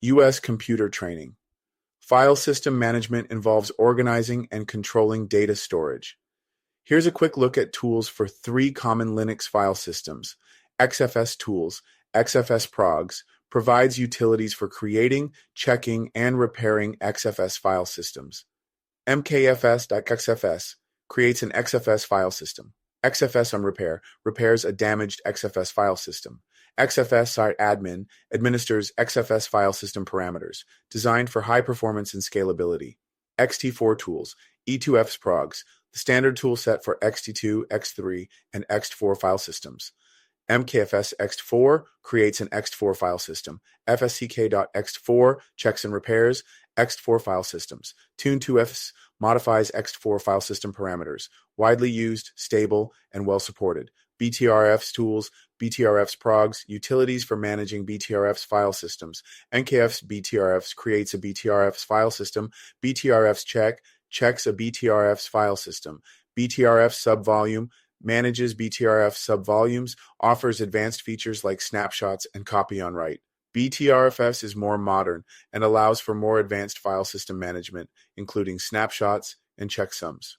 U.S. computer training. File system management involves organizing and controlling data storage. Here's a quick look at tools for 3 common Linux file systems. XFS Tools, XFS Progs, provides utilities for creating, checking, and repairing XFS file systems. MKFS.XFS creates an XFS file system. XFS on Repair repairs a damaged XFS file system. XFS Site Admin administers XFS file system parameters, designed for high performance and scalability. XT4 Tools, E2F's Progs, the standard tool set for XT2, X3, and X4 file systems. MKFS X4 creates an X4 file system. FSCK.X4 checks and repairs X4 file systems. Tune2Fs modifies X4 file system parameters. Widely used, stable, and well supported. BTRF's tools, BTRF's progs, utilities for managing BTRF's file systems. NKF's BTRFs creates a BTRF's file system. BTRF's checks a BTRF's file system. BTRF subvolume manages BTRF subvolumes, offers advanced features like snapshots and copy on write. BTRFS is more modern and allows for more advanced file system management, including snapshots and checksums.